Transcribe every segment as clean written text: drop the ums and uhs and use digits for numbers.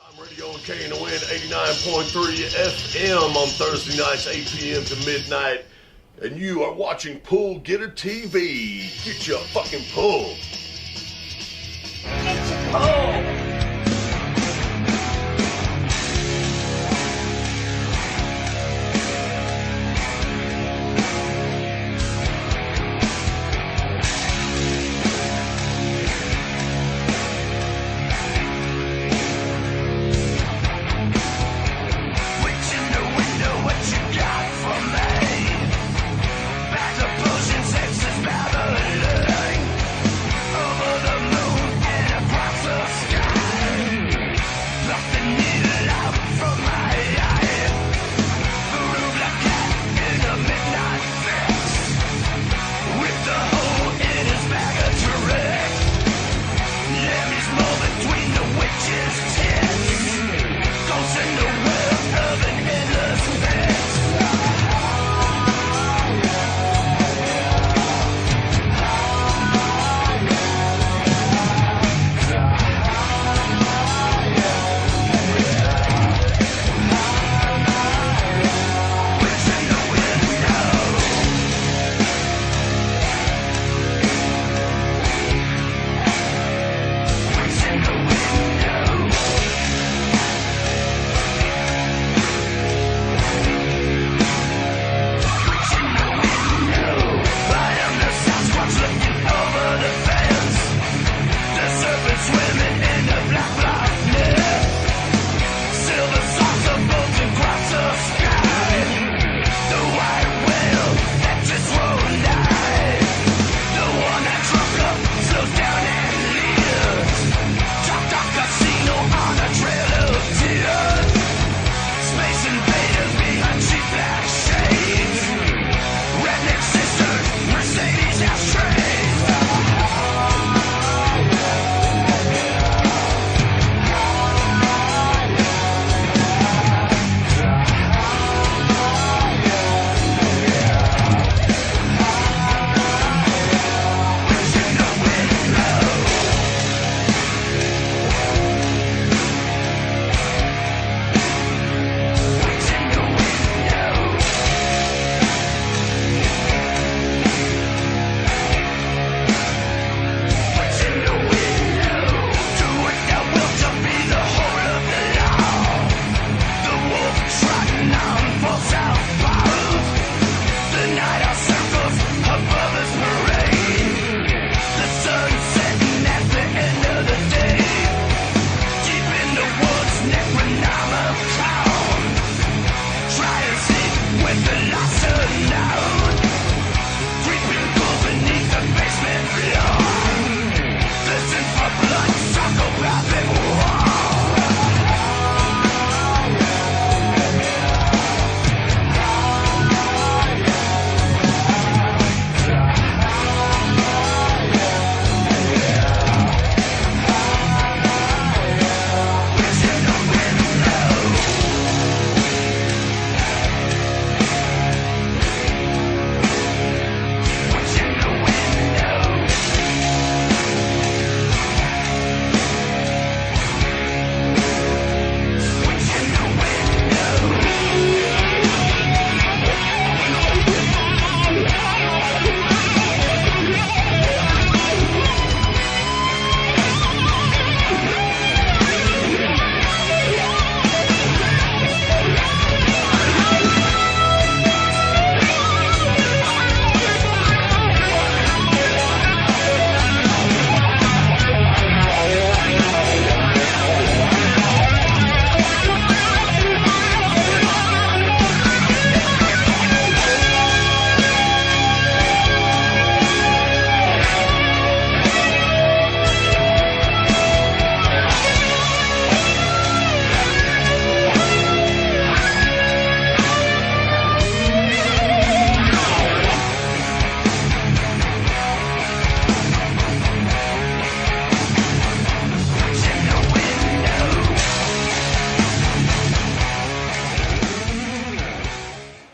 I'm Radio and K and the Wind 89.3 FM on Thursday nights, 8 p.m. to midnight. And you are watching Pullgetter TV. Get your fucking pull. Get your pull.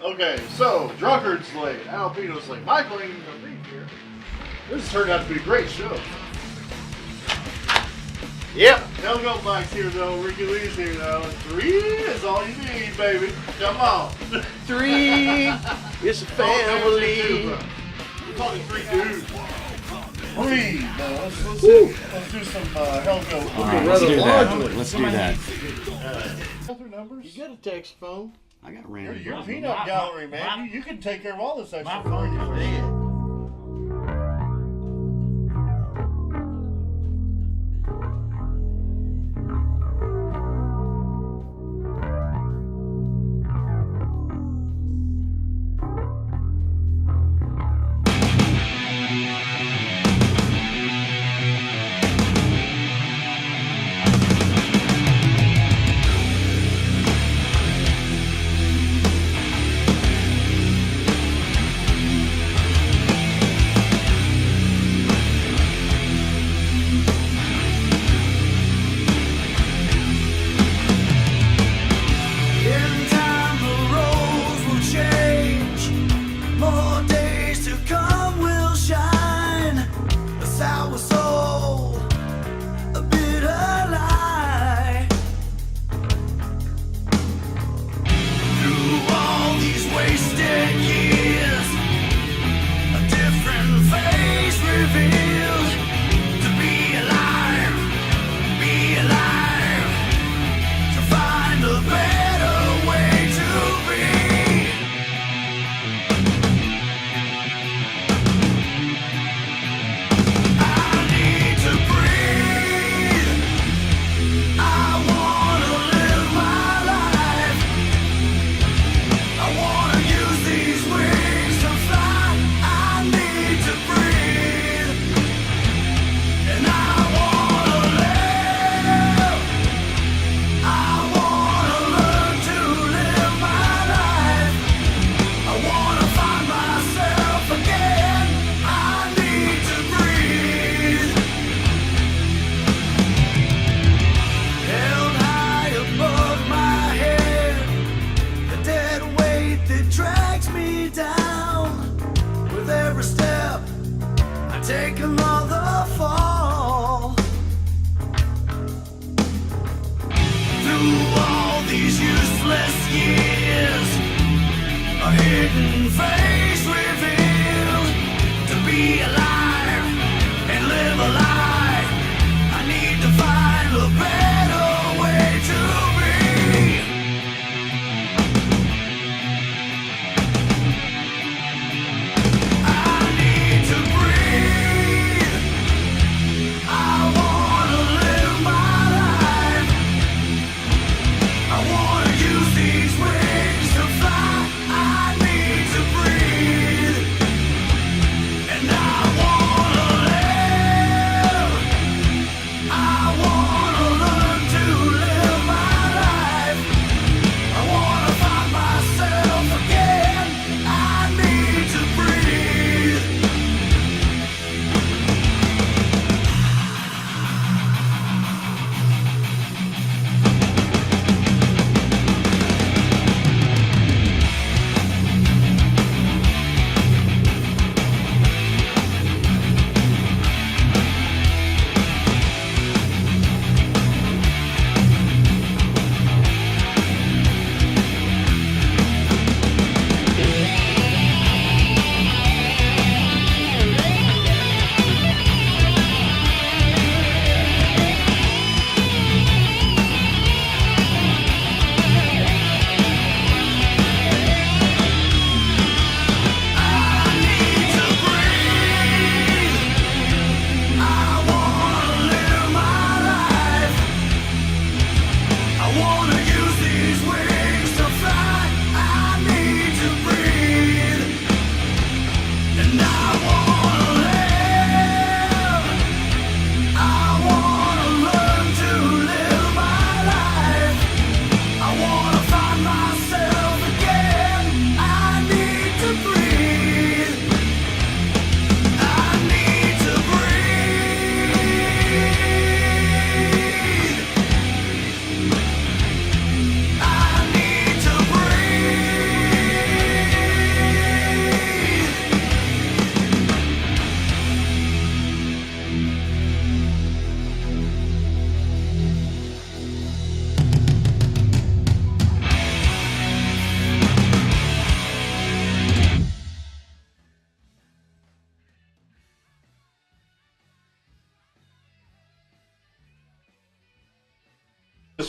Okay, so Drunkard's late, Alapeno's late, Michael ain't even gonna be here. This turned out to be a great show. Yep. Tell Hellgoat Mike's here though. Ricky Lee's here though. 3 is all you need, baby. Come on. 3 is a family. We're talking 3 dudes. 3. No, let's do some Hellgoat. All right, let's do that. Let's do that. Other numbers? You got a text phone? I got a random. Your peanut gallery, man. You can take care of all this extra furniture.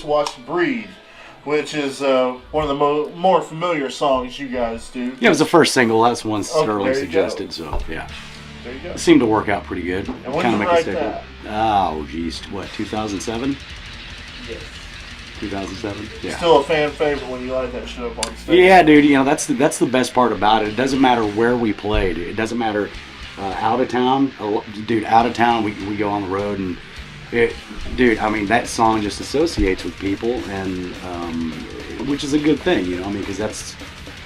just watched Breathe, which is one of the more familiar songs you guys do. Yeah, it was the first single. That's one Sterling there you suggested. go. So yeah, There you go. it seemed to work out pretty good. And when Kinda did you make a write staple. that? Oh, geez, what 2007? Yeah. 2007. Yeah. Still a fan favorite when you light that shit up on stage. Yeah, dude. You know that's the best part about it. It doesn't matter where we played. It doesn't matter out of town. Dude, out of town we go on the road and dude. I mean that song just associates with people and which is a good thing. You know, I mean because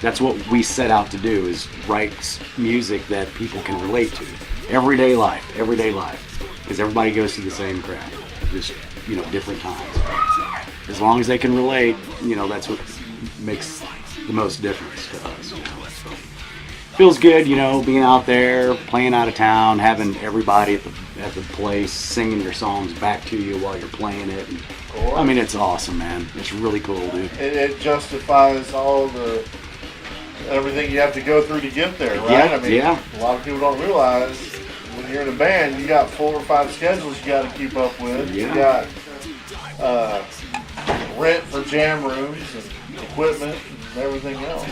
that's what we set out to do is write music that people can relate to. Everyday life. Because everybody goes through the same crap. Just different times. As long as they can relate, that's what makes the most difference to us. So, feels good, being out there, playing out of town, having everybody at the place singing your songs back to you while you're playing it. And, I mean, it's awesome, man. It's really cool, dude. It justifies all everything you have to go through to get there, right? Yeah, I mean, a lot of people don't realize when you're in a band, you got 4 or 5 schedules you got to keep up with. Yeah. You got rent for jam rooms and equipment and everything else,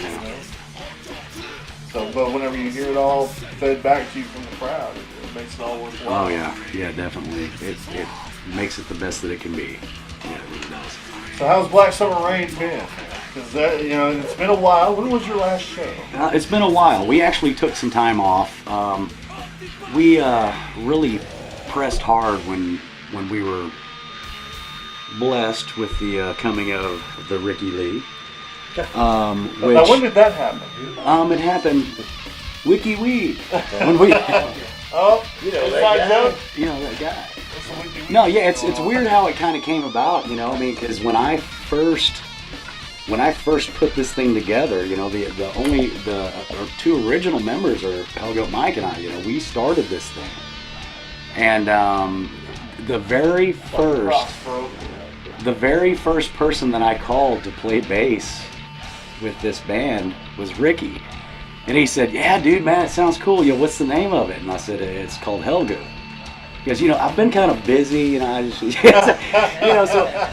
So, but whenever you hear it all fed back to you from the crowd, it makes it all worthwhile. Oh yeah, definitely. It makes it the best that it can be. Yeah, it really does. So how's Black Summer Rain been? Because it's been a while. When was your last show? It's been a while. We actually took some time off. We really pressed hard when we were blessed with the coming of the Ricky Lee. Now, when did that happen? It happened Wiki Wee. When we Oh, that guy. that guy. No, yeah, it's weird how it kind of came about, I mean, because when I first put this thing together, the 2 original members are Hellgoat Mike and I, we started this thing. And the very first person that I called to play bass with this band was Ricky. And he said, "Yeah, dude, man, it sounds cool. What's the name of it?" And I said, "It's called Hellgoat." Because I've been kind of busy, and I just,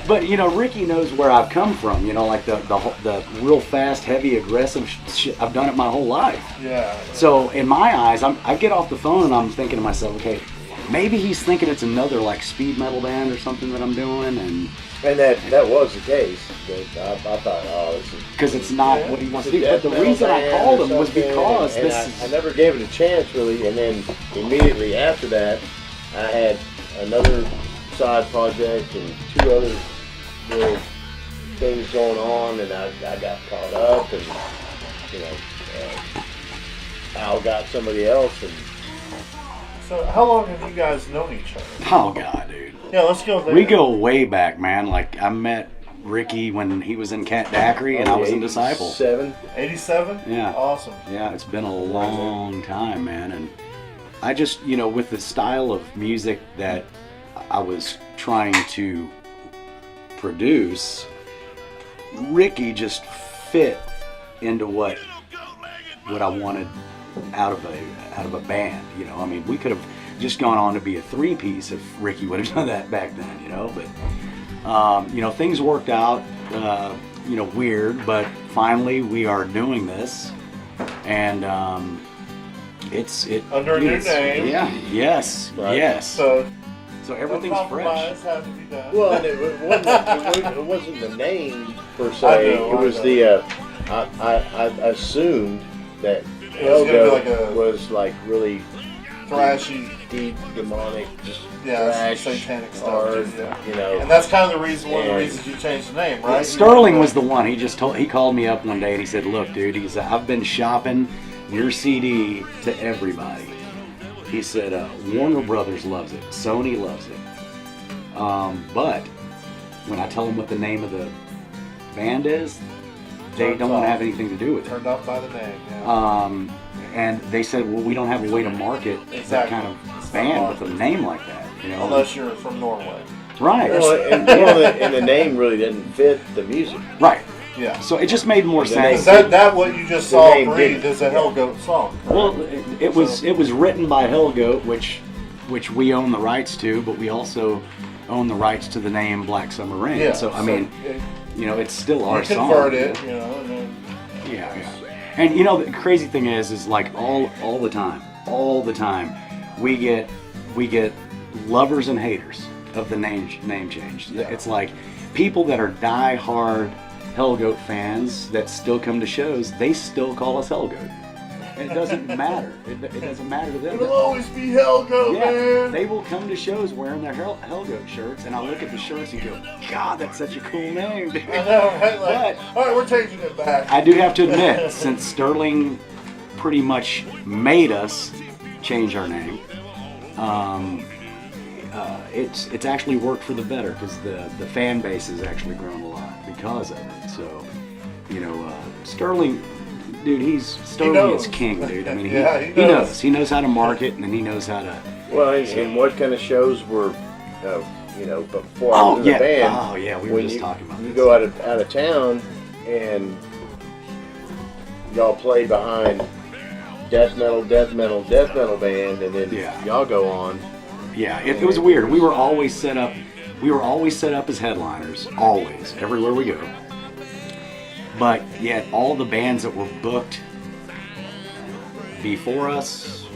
but Ricky knows where I've come from. Like the real fast, heavy, aggressive shit. I've done it my whole life. Yeah. So in my eyes, I get off the phone and I'm thinking to myself, okay, maybe he's thinking it's another like speed metal band or something that I'm doing, and that was the case. But I thought, this is because it's not what he wants to do. But the reason I called him was because I never gave it a chance really, and then immediately after that, I had another side project and 2 other little things going on, and I got caught up, and Al got somebody else, and So how long have you guys known each other? Oh God, dude. Yeah, let's go there. We go way back, man. Like I met Ricky when he was in Cat Daiquiri and I was in Disciple. 87? Yeah. Awesome. Yeah, it's been a long time, man. And I just, with the style of music that I was trying to produce, Ricky just fit into what I wanted out of a band. I mean, we could have just gone on to be a 3-piece if Ricky would have done that back then, but things worked out weird, but finally we are doing this, and it's under a new name. Yeah, yes, right. Yes. So Everything's fresh. Have to be done. well, and it wasn't the name per se. It was I assumed that Hellgoat was like really thrashy, deep, demonic, just thrash, thrash, satanic hard, stuff. And that's kind of the reason. One of the reasons you changed the name, right? Sterling was the one. He called me up one day and he said, "Look, dude," he said, "I've been shopping your CD to everybody." He said, "Warner Brothers loves it, Sony loves it, but when I tell them what the name of the band is, they don't want to have anything to do with it." Turned off by the name. Yeah. And they said, "Well, we don't have a way to market that kind of band with a name like that, Unless you're from Norway. Right. Well, and the name really didn't fit the music. Right. Yeah. So it just made more sense. Is that what you just saw Breathe is a Hellgoat song? Correct? Well, it was written by Hellgoat, which we own the rights to, but we also own the rights to the name Black Summer Rain. Yeah, so I mean, you know, it's still our song. Convert it, you know, and then yeah. And you know, the crazy thing is like all the time, we get lovers and haters of the name change. Yeah. It's like people that are die-hard Hellgoat fans that still come to shows, they still call us Hellgoat. And it doesn't matter. It doesn't matter to them. it'll always be Hellgoat, man. They will come to shows wearing their Hellgoat shirts, and I look at the shirts and go, God, that's such a cool name, dude. I know, right? Like, all right, we're changing it back. I do have to admit, since Sterling pretty much made us change our name, it's actually worked for the better because the fan base has actually grown a lot because of it. So, you know, Sterling, dude, Sterling is king, dude. I mean, he knows how to market, and he knows how to. Well, and what kind of shows were, you know, before I was in the band? Oh yeah, we were just talking about this. You go out of town, and y'all play behind death metal band, and then y'all go on. Yeah, it was weird. We were always set up as headliners, always, everywhere we go. But yet, all the bands that were booked before us,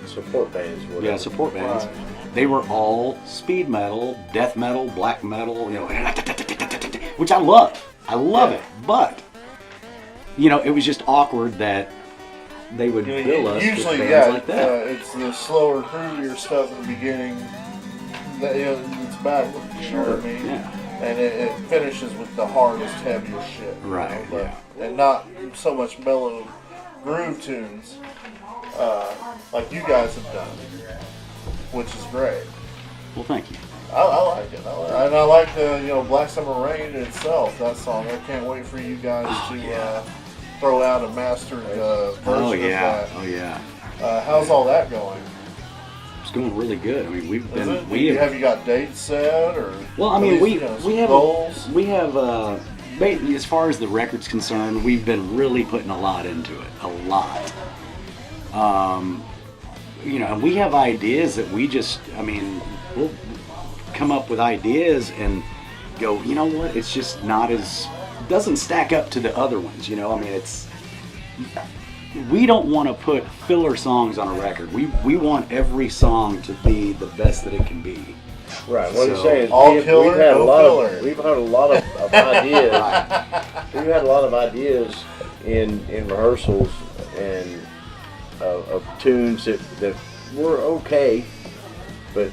support bands, whatever. Yeah, support bands. Right. They were all speed metal, death metal, black metal, you know, which I love. I love it. But you know, it was just awkward that they would bill us usually, with bands like that. It's the slower, groovier stuff at the beginning. That, you know, it's backwards. You know what I mean? Yeah. And it finishes with the hardest, heaviest shit. Right. You know? And not so much mellow groove tunes like you guys have done, which is great. Well, thank you. I like it. And I like the Black Summer Rain itself. That song. I can't wait for you guys to throw out a mastered version of that. Oh yeah. How's all that going? It's going really good. I mean, have you got dates set or? Well, I mean, we have goals. We have as far as the record's concerned, we've been really putting a lot into it. A lot. You know, and we have ideas that we'll come up with ideas and go, you know what? It's just not doesn't stack up to the other ones. You know, I mean, we don't want to put filler songs on a record. We want every song to be the best that it can be. Right. What I'm saying is all killer, we've had a lot of ideas. We've had a lot of ideas in rehearsals and of tunes that were okay, but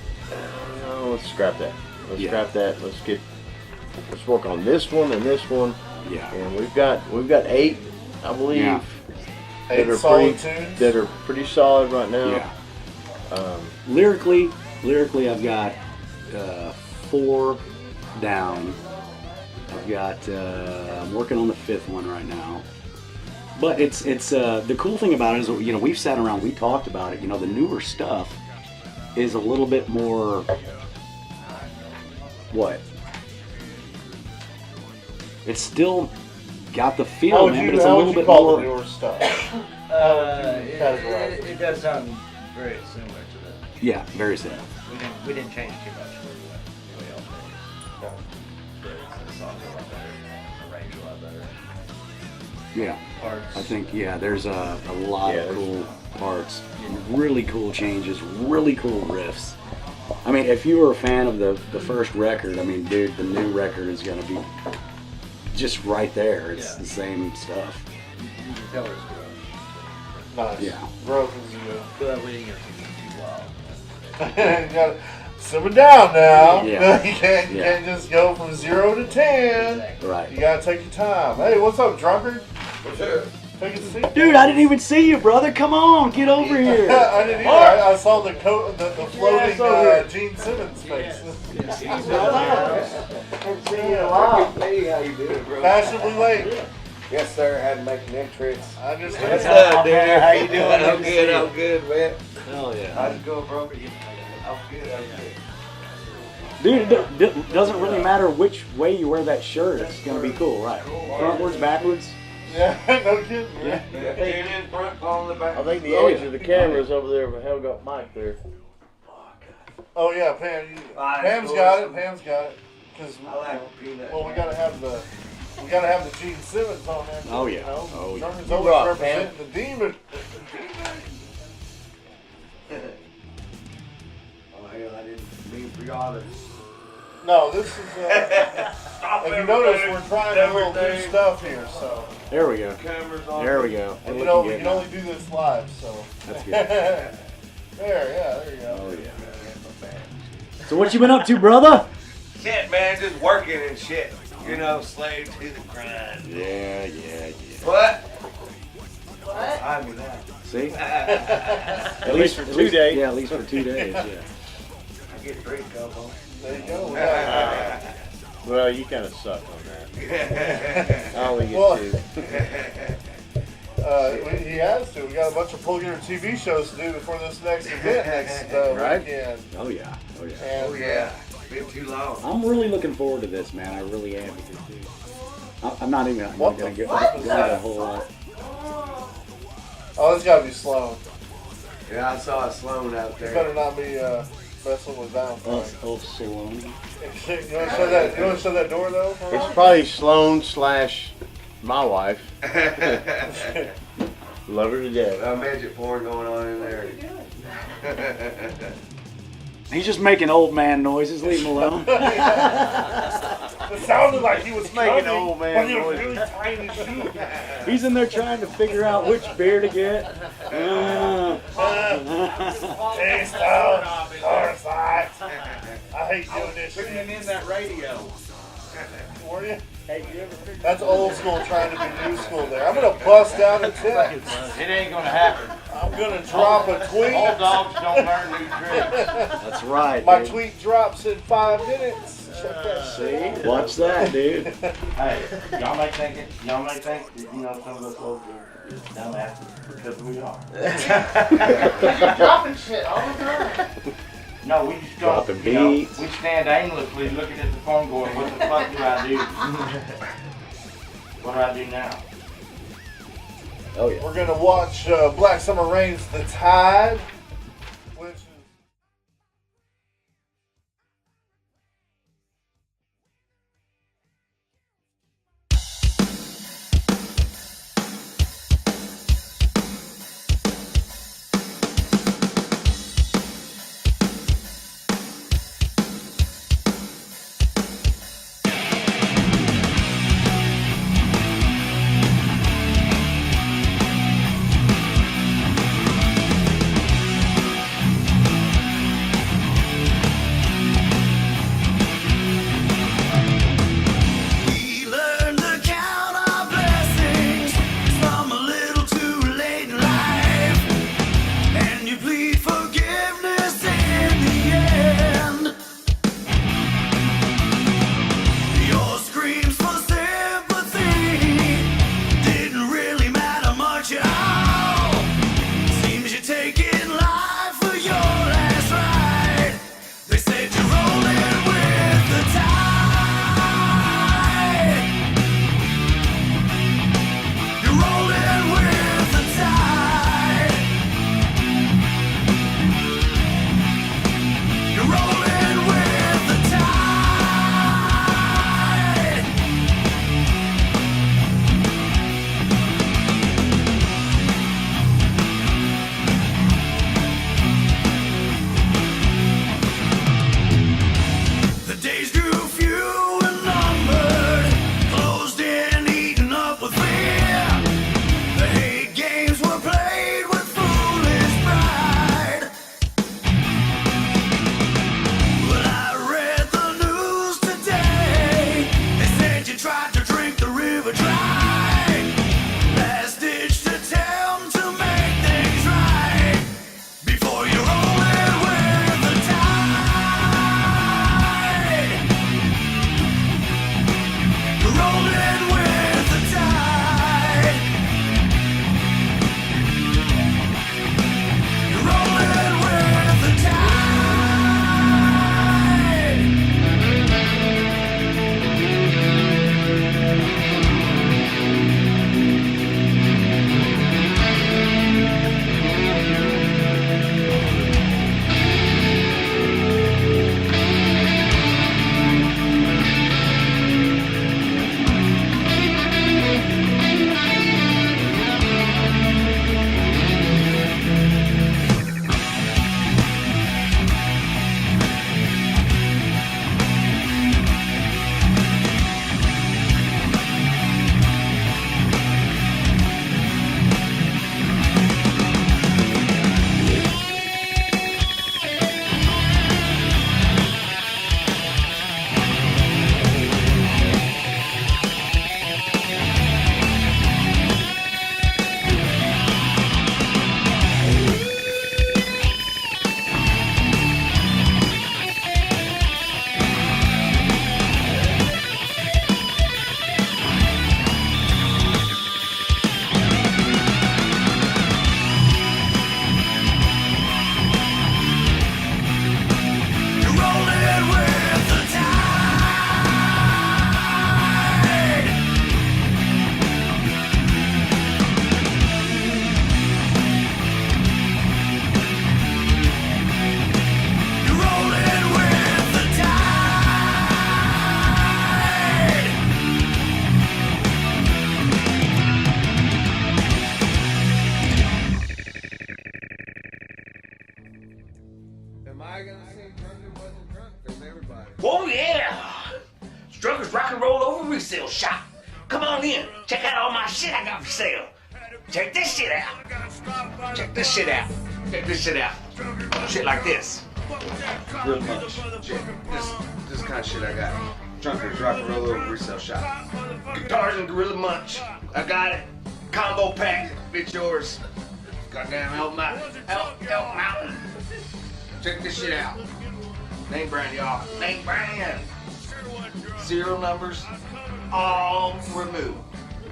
let's scrap that. Scrap that. Let's work on this one and this one. Yeah. And we've got 8, I believe. Yeah. That are pretty solid right now. Yeah. Lyrically, I've got 4 down. I've got I'm working on the 5th one right now. But it's the cool thing about it is, you know, we've sat around, we talked about it. You know, the newer stuff is a little bit more. What? It's still got the feel, man, but it's a little bit more. Newer stuff? It does sound very similar to that. Yeah, very similar. We didn't change too much for the way else did. The songs are a lot better, arranged a lot better. Yeah, Parts. I think there's a lot of cool parts, really cool changes, really cool riffs. I mean, if you were a fan of the first record, I mean, dude, the new record is gonna be just right there. It's the same stuff. You can tell there's growth. Nice. Yeah. Growth is good. But we didn't get too wild. You gotta simmer down now. Yeah. You can't just go from 0 to 10. Exactly. Right. You gotta take your time. Hey, what's up, drunkard? Sure. Take a seat. Dude, I didn't even see you, brother. Come on, get over here. I didn't either. I saw the floating Gene Simmons face. See you in a while. Hey, how you doing, bro? Fashionably late. Yes, sir. Had to make an entrance. I just What's up, dude? How you doing? I'm good, man. Hell yeah. How's it going, bro? I'm good. Dude, it doesn't really matter which way you wear that shirt. It's gonna be cool, right? Frontwards, backwards. Yeah, no kidding. Yeah. It is front, on the back. I think the edge of the camera is over there with Hellgoat mic there. Oh yeah, Pam. Alright, Pam's cool. got it. Pam's got it. Cause I like peanut. well, we gotta have the Gene Simmons on there. Too, Oh, yeah. You know? Oh, yeah. Herman's You always rock, representing the demon. Oh hell, I didn't mean for y'all to. No, this is. Stop If you notice, everything. we're trying a little new Everything. stuff here, so There we go. Cameras on. There we go. We're and looking we good can now. only do this live, so. That's good. there you go. Oh yeah. So what you been up to, brother? Shit, man, just working and shit. You know, slave to the grind. Yeah. What? I mean that. See? At least for 2 days. Yeah, at least for 2 days. Yeah. I get drink up on. There you go. Well, you kind of suck on that. I only get Well- 2. He has to. We got a bunch of Pullgetter TV shows to do before this next event next Right? weekend. Oh yeah. And, Oh yeah, been too long. I'm really looking forward to this, man. I really am. I'm not even What going to the get fuck is into that? a whole lot. Oh, it's got to be Sloan. Yeah, I saw a Sloan out You there. better not be messing with Valentine. Oh, Salome. You want to shut that? You want to shut that door though? for It's us? probably Sloan / my wife. Love her to death. A midget porn going on in there. He's just making old man noises. Leave him alone. It sounded like he was Making coming, old man but he was noises. really tiny shoes. He's in there trying to figure out which beer to get. Hey, Sloan, Farsight. I hate doing this shit. in that radio. Were you? That's old school trying to be new school there. I'm going to bust out a text. It ain't gonna happen. I'm going to drop a tweet. Old dogs don't learn new tricks. That's right, My dude. tweet drops in 5 minutes. Check that shit. See? Watch that, dude. Hey, y'all may think that, you know, some of us folks are dumbasses because we are. Dropping shit all the time. No, we just Dropping don't, you know, beats. we stand aimlessly looking at the phone going, what the fuck do I do? What do I do now? Oh yeah. We're going to watch Black Summer Rain's The Tide, which is... Junker's Rock and Roll Over Resale Shop. Come on in. Check out all my shit I got for sale. Check this shit out. Check this shit out. Check this shit out. Shit like this. Real much. Check this kind of shit I got. Junker's Rock and Roll Over Resale Shop. Guitars and Gorilla Munch. I got it. Combo pack. It's yours. Goddamn Elk Mountain. Check this shit out. Name brand, y'all. Name brand. Serial numbers all removed.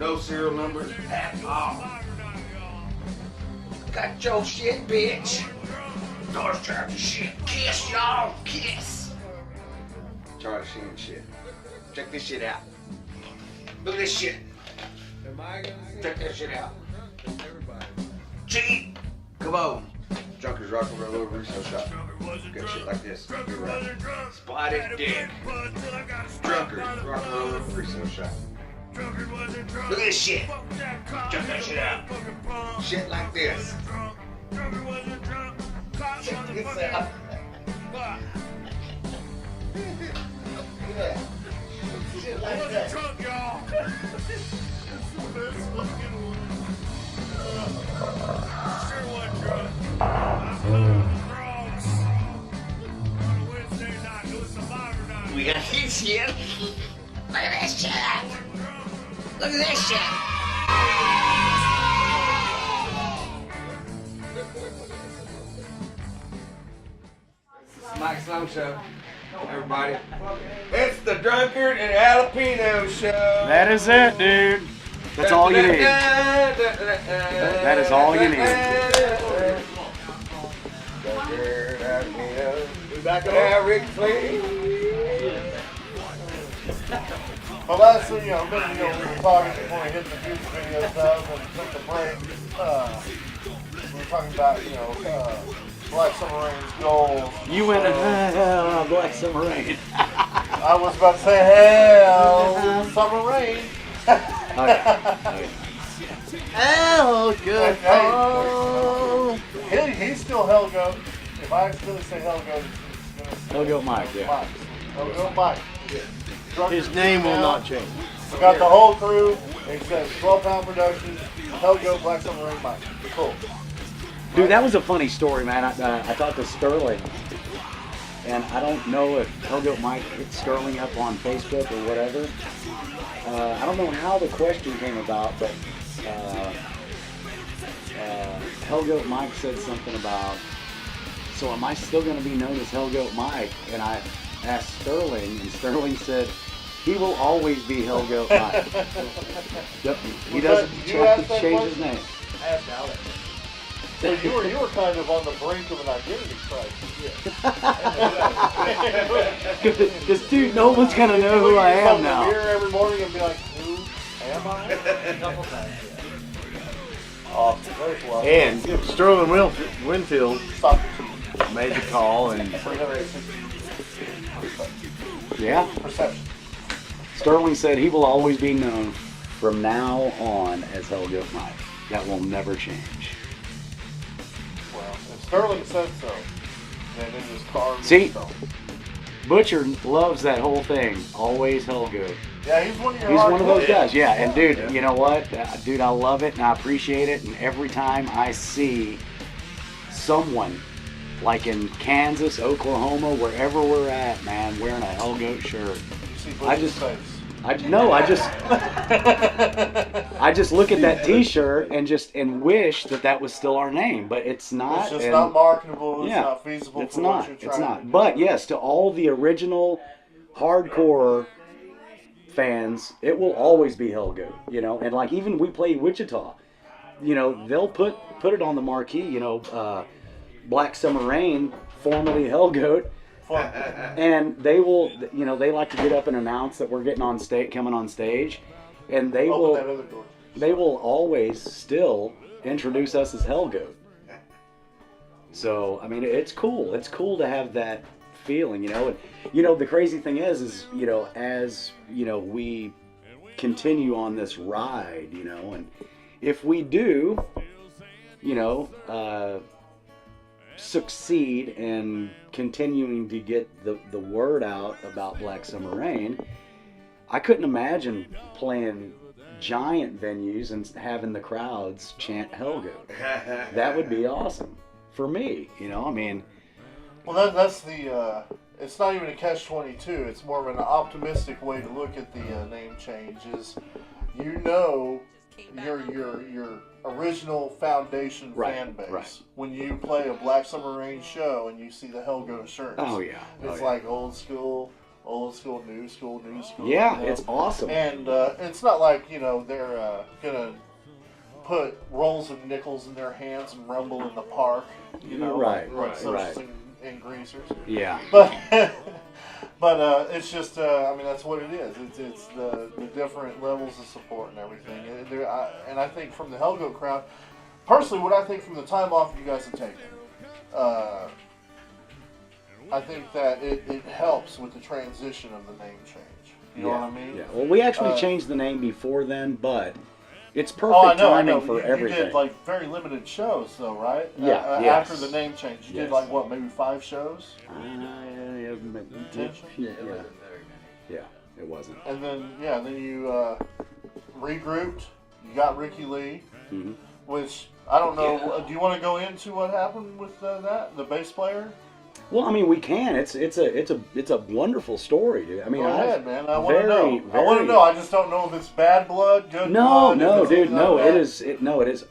No serial numbers at all. Got your shit, bitch. North Charger shit. Kiss, y'all. Kiss. Charlie Sheen shit. Check this shit out. Look at this shit. Check that shit out. Cheap. Come on. Junker's Rock and Roll Over Resale Shop. Got shit like this. You're right. Spotted dick. Junker's Rock and Roll Over Resale Shop. Look at this shit. Check that shit out. Shit like this. Check this out. Yeah. Shit like that. We got this shit. Look at this shit. Look at this shit. Mike Sloan Show, everybody. It's the Drunkard and Alapeno Show. That is it, dude. That's all you need. That is all you need. We back on. Eric Flee. Well, last thing, we were talking before we hit the music video stuff and took the break. We were talking about, Black Summer Rain's goals. You went Black Summer Rain. I was about to say, hell, Summer Rain. Okay. Oh, good. He's still Hellgoat. If I accidentally say Hellgoat, it's going to Hellgoat Mike, yeah. Hellgoat Mike. His name will not change. We got the whole crew. It says 12-pound Productions, Hellgoat, Black Summer Rain Mike. Cool. Dude, that was a funny story, man. I talked to Sterling, and I don't know if Hellgoat Mike hit Sterling up on Facebook or whatever. I don't know how the question came about, but Hellgoat Mike said something about, so am I still going to be known as Hellgoat Mike? And I asked Sterling, and Sterling said, he will always be Hellgoat Mike. Yep, he doesn't have to change his name. I asked Alex. So you were kind of on the brink of an identity crisis. This dude, no one's gonna know who I am now. You come in the mirror every morning and be like, who am I? Awesome, very cool. And Sterling Winfield Stop. made the call, and 360 Yeah. perception. Sterling said he will always be known from now on as Hellgoat Mike. That will never change. Well, if Sterling said so, then in his car. See? Butcher loves that whole thing. Always Hellgoat. Yeah, he's one of your He's one of those hardcore- guys, yeah. And dude, you know what? Dude, I love it and I appreciate it. And every time I see someone, like in Kansas, Oklahoma, wherever we're at, man, wearing a Hellgoat shirt, You see I Butcher's just- face. I just look at that T-shirt and wish that was still our name, but it's not. It's just and not marketable. It's yeah, not feasible. it's for not. What you're It's trying not. to do. But yes, to all the original hardcore fans, it will always be Hellgoat. And like even we play Wichita, they'll put it on the marquee. Black Summer Rain, formerly Hellgoat. And they will, they like to get up and announce that we're coming on stage, and they Open that other door. will always still introduce us as Hellgoat. So I mean, it's cool. It's cool to have that feeling, And the crazy thing is as we continue on this ride, and if we do, succeed in continuing to get the word out about Black Summer Rain, I couldn't imagine playing giant venues and having the crowds chant Hellgoat. That would be awesome for me, you know. I mean, Well, that's the. It's not even a catch-22. It's more of an optimistic way to look at the name change. Is your original foundation fan base. When you play a Black Summer Rain show and you see the Hellgoat shirts. oh yeah, It's like old school, new school. yeah, you know? it's awesome. And it's not like, they're gonna put rolls of nickels in their hands and rumble in the park, Right, like Socials right. and Greasers. Yeah, But it's just, that's what it is. It's the different levels of support and everything. And I think from the Hellgoat crowd, personally, what I think from the time off you guys have taken, I think that it helps with the transition of the name change. You know what I mean? Yeah. Well, we actually changed the name before then, but it's Oh, perfect I timing know. for You everything. did like very limited shows, though, right? Yeah, yes. After the name change, you Yes. did like what, maybe 5 shows? Yeah, it wasn't. And then you regrouped. You got Ricky Lee, which I don't know. Do you want to go into what happened with that? The bass player? Well, I mean, we can. It's a wonderful story, dude. I mean, Go ahead, man. I want to very, know. I want to very- know. I just don't know if it's bad blood, good No, blood. no, if it's dude, no. bad. It is.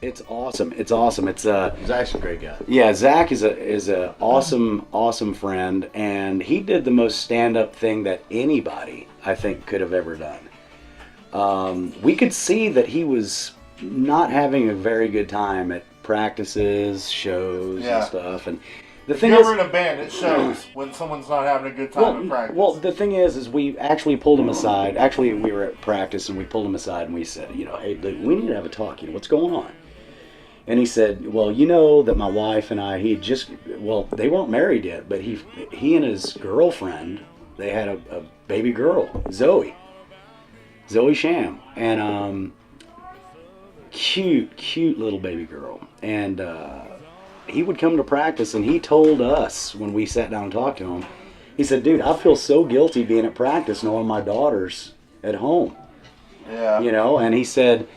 It's awesome. It's awesome. It's Zach's a great guy. Yeah, Zach is a awesome friend, and he did the most stand-up thing that anybody I think could have ever done. We could see that he was not having a very good time at practices, shows, and stuff. And the thing If is, you're in a band, it shows when someone's not having a good time at practice. well, the thing is we actually pulled him aside. Actually, we were at practice, and we pulled him aside, and we said, hey, we need to have a talk. What's going on? And he said, well, that my wife and I, they weren't married yet, but he and his girlfriend, they had a baby girl, Zoe Sham, and cute little baby girl, and he would come to practice, and he told us when we sat down and talked to him, he said, dude, I feel so guilty being at practice knowing my daughter's at home. Yeah. And he said,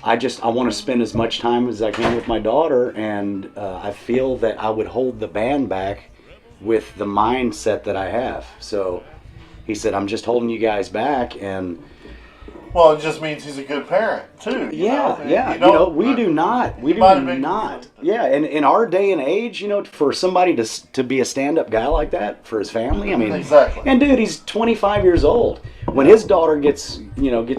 I want to spend as much time as I can with my daughter, and I feel that I would hold the band back with the mindset that I have. So he said, I'm just holding you guys back, and Well, it just means he's a good parent too. we do not. We do might have been not. confused. Yeah, and in our day and age, for somebody to be a stand-up guy like that for his family, I mean, Exactly. And dude, he's 25 years old. When his daughter gets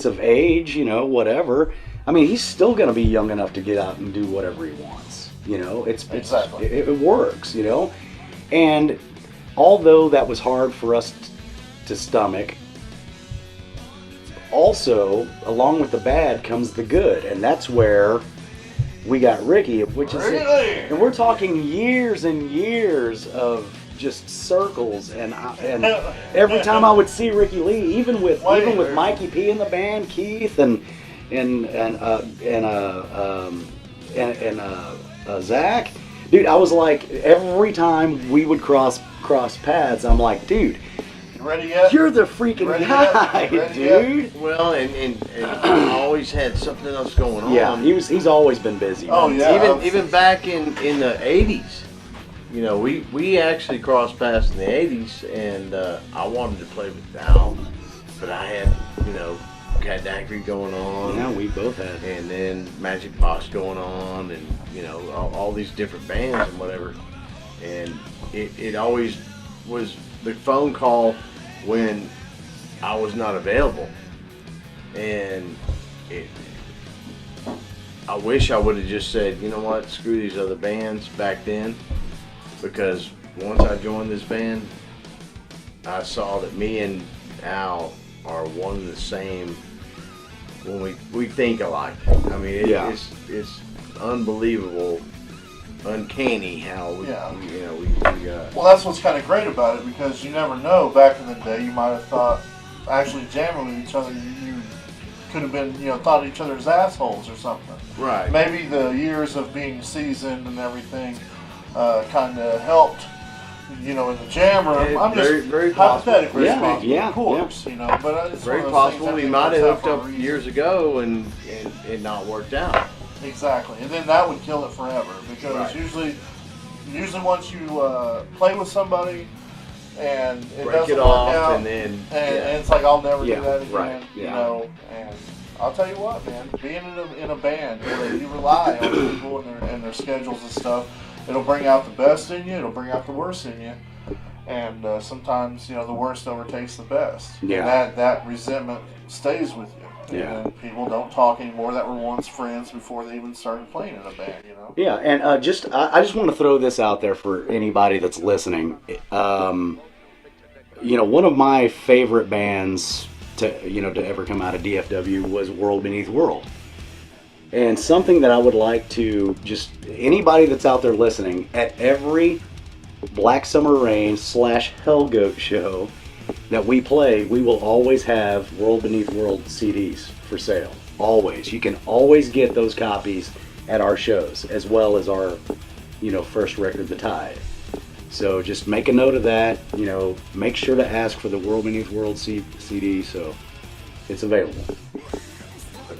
of age, whatever. I mean, he's still gonna be young enough to get out and do whatever he wants. Exactly. It works. And although that was hard for us to stomach, also, along with the bad comes the good, and that's where we got Ricky, which is, and we're talking years and years of just circles, and every time I would see Ricky Lee, even with Mikey P in the band, Keith and Zach, dude, I was like, every time we would cross paths, I'm like, dude, Ready yet? you're the freaking Ready guy, yet? Ready yet? dude. Well, and I always had something else going on. Yeah, he's always been busy. Oh, man. yeah. Even back in the 80s, we actually crossed paths in the 80s, and I wanted to play with Al, but I had, Cat Daiquiri going on. Yeah, we both had. And then Magic Box going on, and, all these different bands and whatever. And it always was the phone call when I was not available. And I wish I would have just said, you know what, screw these other bands back then, because once I joined this band, I saw that me and Al are one and the same when we think alike. I mean, it's unbelievable, uncanny how we Well, that's what's kind of great about it, because you never know. Back in the day, you might have thought actually jamming with each other, you could have been, thought each other's assholes or something. right. Maybe the years of being seasoned and everything kind of helped in the jam room. Yeah, I'm very, just very possible. hypothetically Yeah, speaking, yeah, of course, but it's Very one of those possible things we that might have works out hooked for a up reason. years ago and it not worked out. Exactly, and then that would kill it forever because Right. usually once you play with somebody and it Break doesn't it work off out, and then and it's like I'll never Yeah, do that again, right, yeah. And I'll tell you what, man, being in a band where you rely on people and their schedules and stuff, it'll bring out the best in you, it'll bring out the worst in you, and sometimes the worst overtakes the best. Yeah. And that resentment stays with you. Yeah. And people don't talk anymore that were once friends before they even started playing in a band. Yeah, and I just want to throw this out there for anybody that's listening. One of my favorite bands to ever come out of DFW was World Beneath World. And something that I would like to just anybody that's out there listening, at every Black Summer Rain / Hellgoat show that we play, we will always have World Beneath World CDs for sale. Always. You can always get those copies at our shows, as well as our, first record, The Tide. So just make a note of that. Make sure to ask for the World Beneath World CD, so it's available.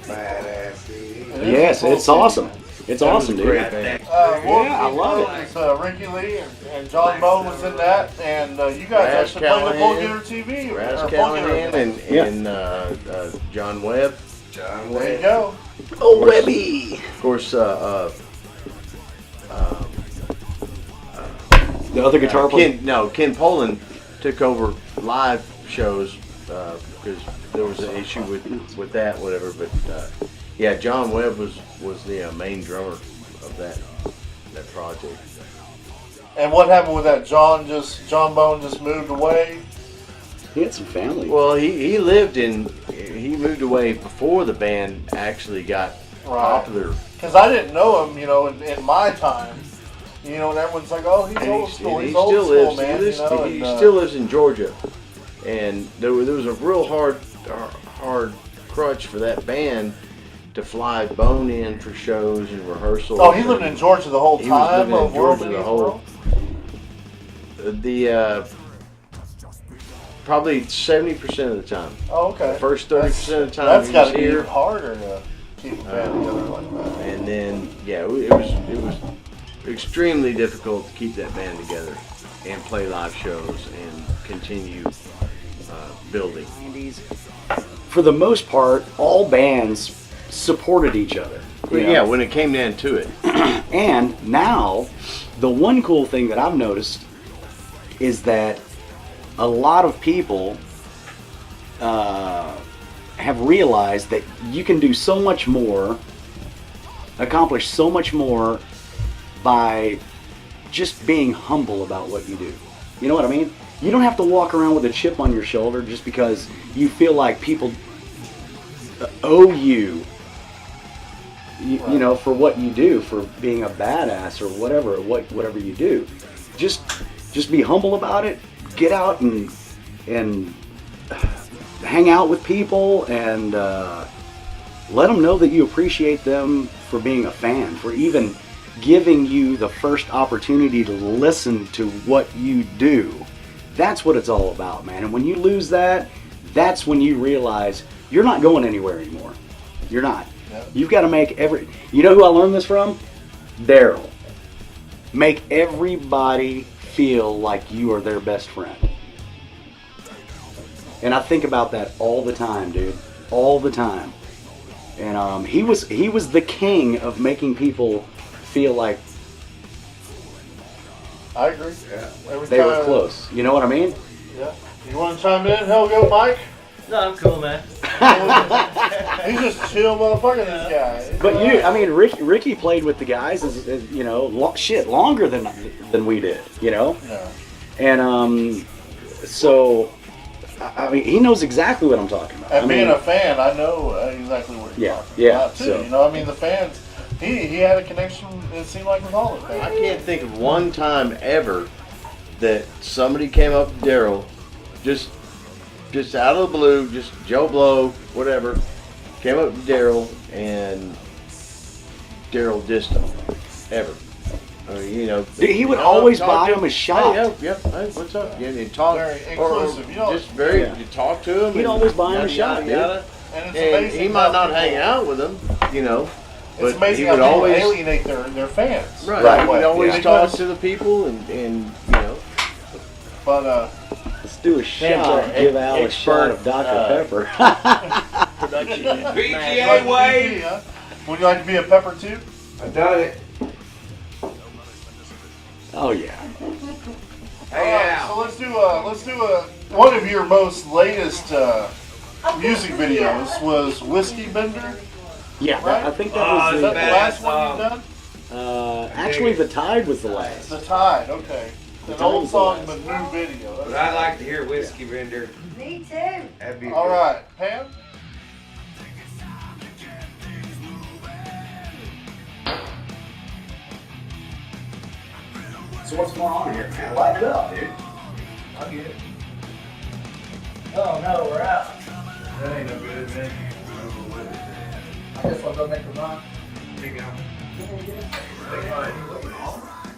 Badass CD. Yes, it's awesome. It's awesome, dude. Great band. I love it. Ricky Lee and John Bone was in that, and you guys Raz actually played the Callahan. Pullgetter TV. Raz or Callahan Pullgetter. and John Webb. John There you Wayne. go. Oh, Webby! Of course, The other guitar player. Ken Poland took over live shows because there was an issue with that, whatever. But John Webb was the main drummer of that project. And what happened with that? John Bone just moved away. He had some family. Well, he moved away before the band actually got popular. Because I didn't know him, in my time. And everyone's like, oh, he's And old school. he He's old still school, lives. man. He still lives in Georgia, and there was a real hard crutch for that band to fly Bone in for shows and rehearsals. Oh, he lived in Georgia the whole He was time living in of World Georgia the Beneath whole. World? Probably 70% of the time. Oh, okay. The first 30% of the time That's he got was to be here. even harder to keep a band together like that. And then, it was extremely difficult to keep that band together and play live shows and continue building. For the most part, all bands supported each other. But yeah, when it came down to it. And now, the one cool thing that I've noticed is that a lot of people have realized that you can do so much more, accomplish so much more by just being humble about what you do. You know what I mean? You don't have to walk around with a chip on your shoulder just because you feel like people owe you, for what you do, for being a badass or whatever you do. Just be humble about it. Get out and hang out with people and let them know that you appreciate them for being a fan, for even giving you the first opportunity to listen to what you do. That's what it's all about, man. And when you lose that, that's when you realize you're not going anywhere anymore. You're not. Yep. You've got to make you know who I learned this from? Daryl. Make everybody feel like you are their best friend. And I think about that all the time, dude. All the time. And he was the king of making people feel like I agree. Yeah. they were close. You know what I mean? Yeah. You want to chime in, Hellgoat Mike? No, I'm cool, man. He's just a chill motherfucker, this guy. But Ricky played with the guys, longer than we did, Yeah. And so, he knows exactly what I'm talking about. And being a fan, I know exactly what you're talking about, too. So. The fans, he had a connection, it seemed like, with all of them. I can't think of one time ever that somebody came up to Daryl, just out of the blue, just Joe Blow, whatever, came up to Daryl and Daryl dissed him. Ever. You know, Dude, he would you always talk buy to him a shot. Hey, hey, what's up? Yeah, and talk, Very or inclusive, you know. just very. Yeah. You talk to him. He'd and always buy him a yada, shot, yada, yada. And it's And amazing. he how might not people- hang out with them, you know, It's but amazing he how would people always alienate their fans. right. that He way. would always Yeah. talk Because- to the people, and you know. But Let's do a Sam's shot. an Give Al a expert, shot of Dr. Pepper. Production. you like PTA to Wade. be, huh? Would you like to be a pepper too? I done it. Oh yeah. Hey, Al. So let's do a one of your most latest music videos was Whiskey Bender. Yeah, Right? I think that Oh, was Is the. that the last one you've done? Actually, the Tide was the last. The Tide. Okay. An Tide old was the song, last. but new video. But I'd like to hear Whiskey Vendor. Me too. That'd be All good. right, Pam. So what's going on here, man? Light it up, dude. I'll get it. Oh no, we're out. That ain't no good, man. I guess I'll go make a run. Here you go. Take mine.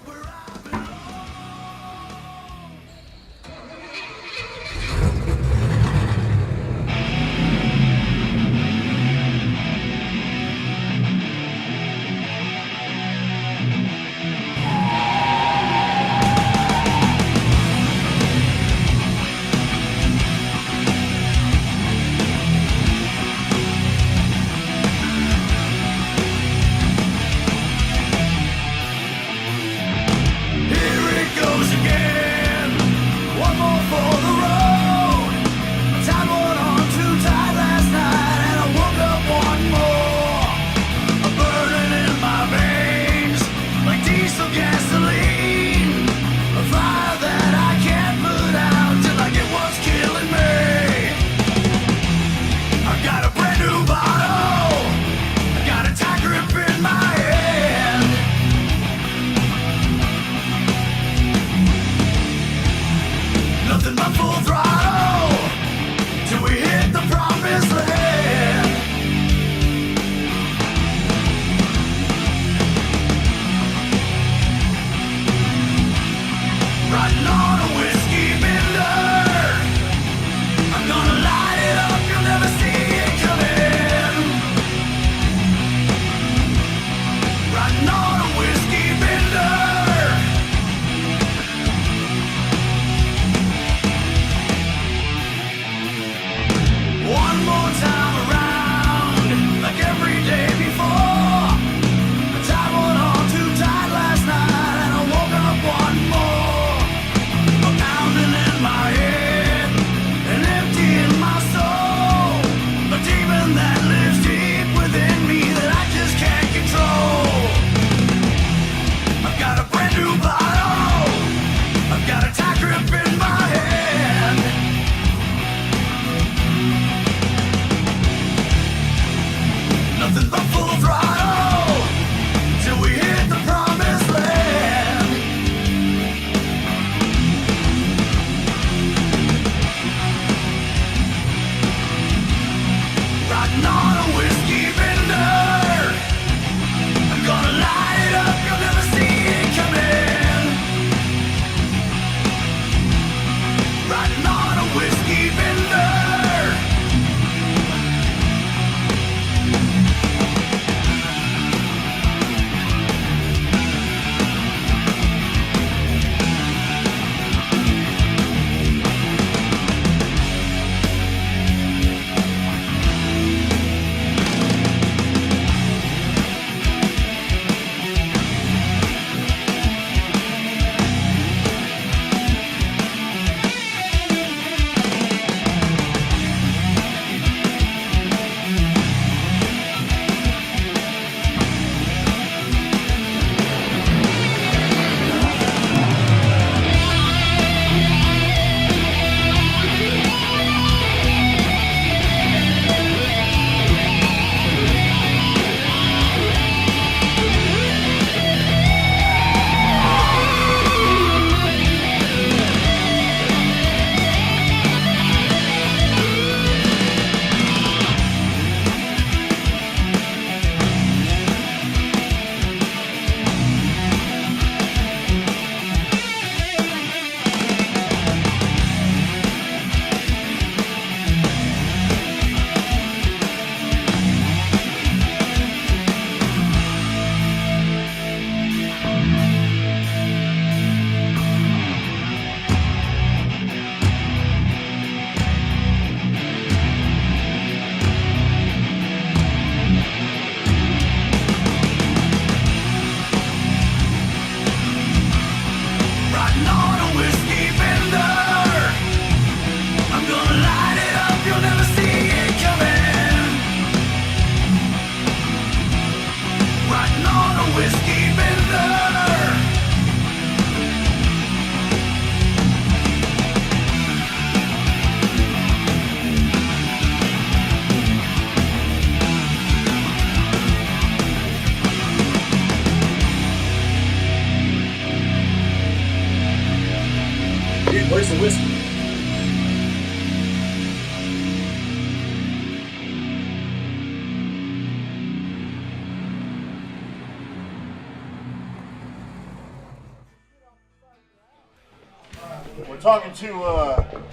We're talking to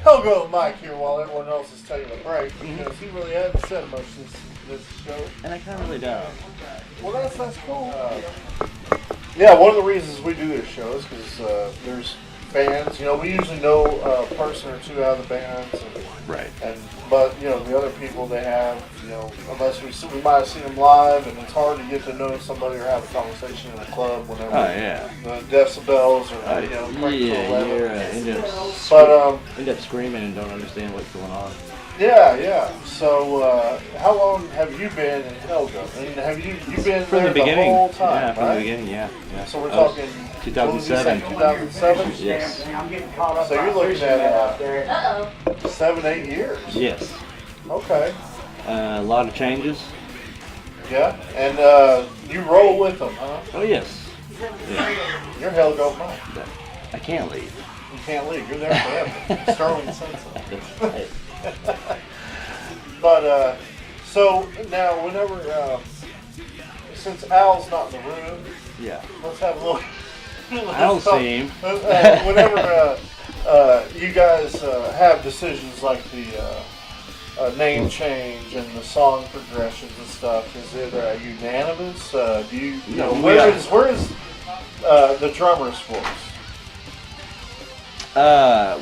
Hellgoat Mike here while everyone else is taking a break because he really hasn't said much this show. And I kind of really don't. Well, that's cool. Yeah, one of the reasons we do this show is because there's fans. You know, we usually know a person or two out of the bands, Right. But you know, the other people they have, you know, unless we might have seen them live, and it's hard to get to know somebody or have a conversation in a club whenever the decibels are you know cranked to 11. End up screaming and don't understand what's going on. Yeah. So, how long have you been in Hellgoat? I mean, have you been From there the beginning? whole time? Yeah, from right? the beginning. Yeah. So we're talking 2007. 2007. Yes. So you're looking at 7-8 years. Yes. Okay. A lot of changes. Yeah. And you roll with them, huh? Oh yes. Yeah. You're Hellgoat Mike. But I can't leave. You can't leave. You're there forever. Sterling said so. That's right. But so now, whenever since Al's not in the room, Yeah. let's have a little. I'll see him. Whenever you guys have decisions like the name change and the song progressions and stuff, is it unanimous? Do you know where is the drummer's voice?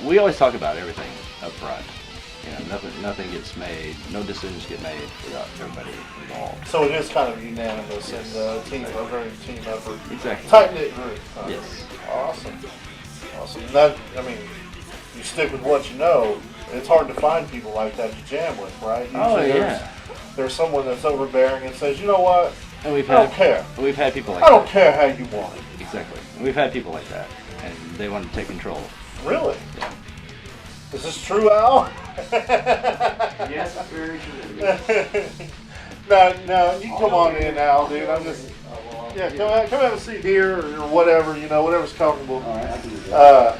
We always talk about everything up front. You know, nothing gets made, no decisions get made without everybody involved. So it is kind of unanimous and a very team effort. Exactly. Tight knit group. Huh? Yes. Awesome. That, I mean, you stick with what you know. It's hard to find people like that to jam with, right? Usually there's someone that's overbearing and says, you know what? And I don't care. We've had people like I don't care how you want it. Exactly. We've had people like that, and they want to take control. Really? Is this true, Al? Yes, very true. No, you come on in, Al, dude. I'm just, come have a seat here or whatever, you know, whatever's comfortable. All right, I can do that.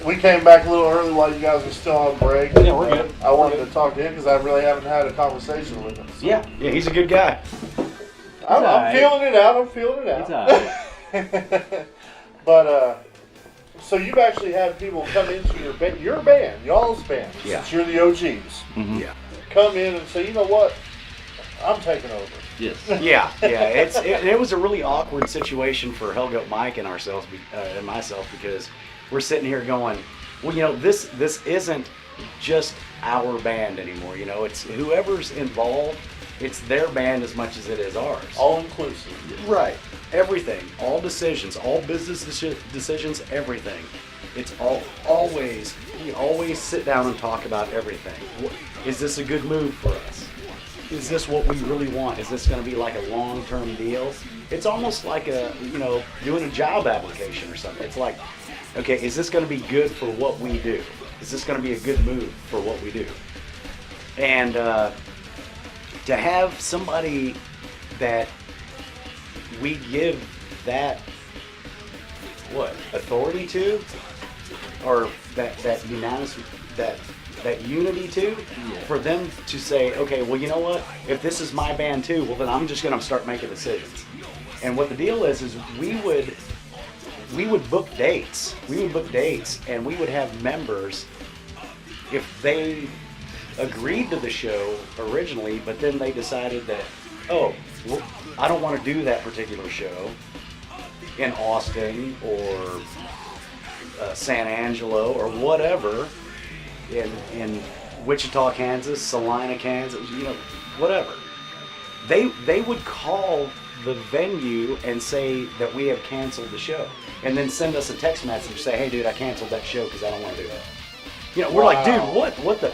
We came back a little early while you guys were still on break. Yeah, we're good. I wanted to talk to him because I really haven't had a conversation with him. So. Yeah, he's a good guy. I'm feeling it out. It's all right. But, so you've actually had people come into your band, y'all's band, since you're the OGs. Mm-hmm. Yeah. Come in and say, you know what, I'm taking over. Yes. Yeah. It was a really awkward situation for Hellgoat Mike and ourselves and myself because we're sitting here going, well, you know, this isn't just our band anymore. You know, it's whoever's involved. It's their band as much as it is ours. All inclusive. Right. Everything. All decisions. All business decisions. Everything. It's always. We always sit down and talk about everything. Is this a good move for us? Is this what we really want? Is this going to be like a long-term deal? It's almost like doing a job application or something. It's like, okay, is this going to be good for what we do? Is this going to be a good move for what we do? And to have somebody that we give that authority to, or that unanimous that unity to, for them to say, okay, well, you know what? If this is my band too, well, then I'm just going to start making decisions. And what the deal is we would book dates. We would book dates, and we would have members if they agreed to the show originally, but then they decided that, I don't want to do that particular show in Austin or San Angelo or whatever, in Wichita, Kansas, Salina, Kansas, whatever. They would call the venue and say that we have canceled the show, and then send us a text message say, hey, dude, I canceled that show because I don't want to do that. We're like, dude, what the?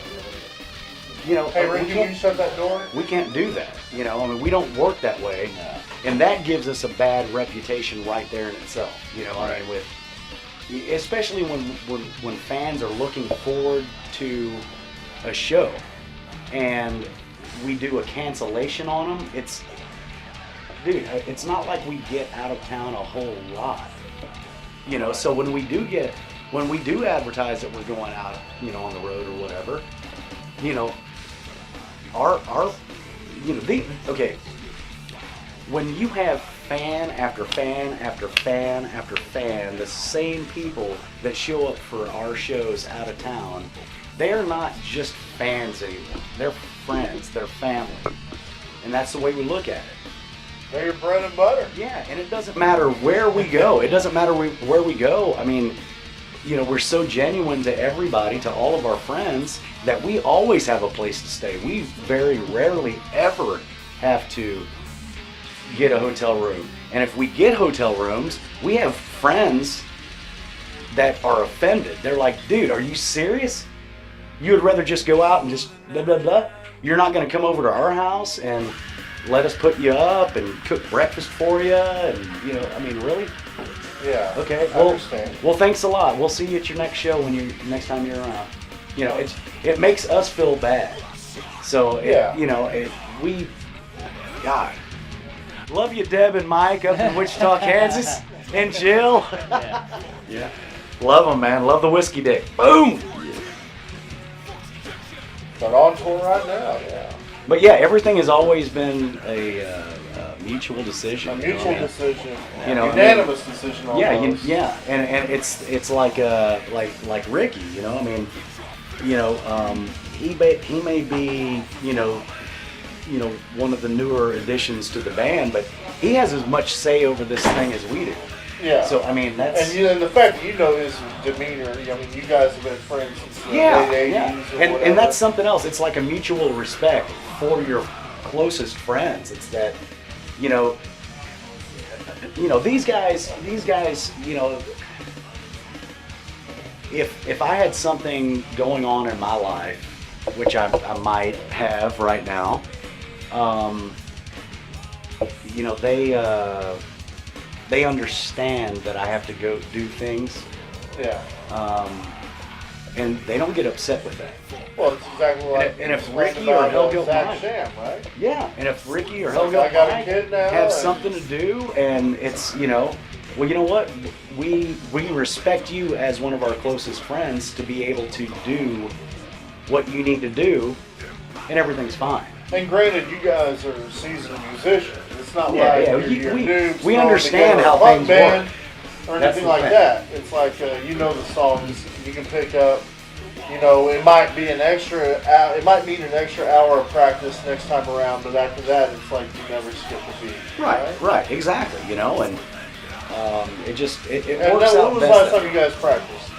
Hey, Rick, can you shut that door? We can't do that. We don't work that way. No. And that gives us a bad reputation right there in itself. Right. Especially when fans are looking forward to a show and we do a cancellation on them, it's not like we get out of town a whole lot. So when we do advertise that we're going out, on the road or whatever, when you have fan after fan after fan after fan, the same people that show up for our shows out of town, they are not just fans anymore. They're friends, they're family. And that's the way we look at it. They're your bread and butter. Yeah, and it doesn't matter where we go. It doesn't matter where we go. I mean, you know, we're so genuine to everybody, to all of our friends, that we always have a place to stay. We very rarely ever have to get a hotel room. And if we get hotel rooms, we have friends that are offended. They're like, dude, are you serious? You would rather just go out and just blah, blah, blah? You're not going to come over to our house and let us put you up and cook breakfast for you? And, you know, I mean, really? Yeah. Okay. I understand. Well, thanks a lot. We'll see you at your next show next time you're around. You know, it makes us feel bad. So, God. Love you, Deb and Mike up in Wichita, Kansas. And Jill. Yeah. Love them, man. Love the whiskey dick. Boom! But on tour right now, yeah. But yeah, everything has always been a mutual decision. A mutual decision. You know, unanimous decision almost. Yeah. And it's like Ricky, you know, I mean, you know, he may be, you know, one of the newer additions to the band, but he has as much say over this thing as we do. Yeah. So I mean, that's and the fact that you know his demeanor. I mean, you guys have been friends since the late 80s. Or and that's something else. It's like a mutual respect for your closest friends. It's that, you know, these guys, you know, if I had something going on in my life, which I might have right now, you know, they understand that I have to go do things. Yeah. And they don't get upset with that. Well, it's exactly like and if Ricky or Hellgoat Mike, Sham, right? Yeah, and if Ricky or Like, Hellgoat I got a Mike kid now, have and- something to do, and it's, you know, well, you know what? We respect you as one of our closest friends to be able to do what you need to do, and everything's fine. And granted, you guys are seasoned musicians. It's not Yeah, like yeah, you're noobs we throwing understand together how a punk things band work. or That's anything the like thing. that. It's like you know the songs you can pick up. You know, it might be an extra. It might need an extra hour of practice next time around, but after that, it's like you never skip a beat. Right, exactly. You know, and it And works when out was the best. last time you guys practiced?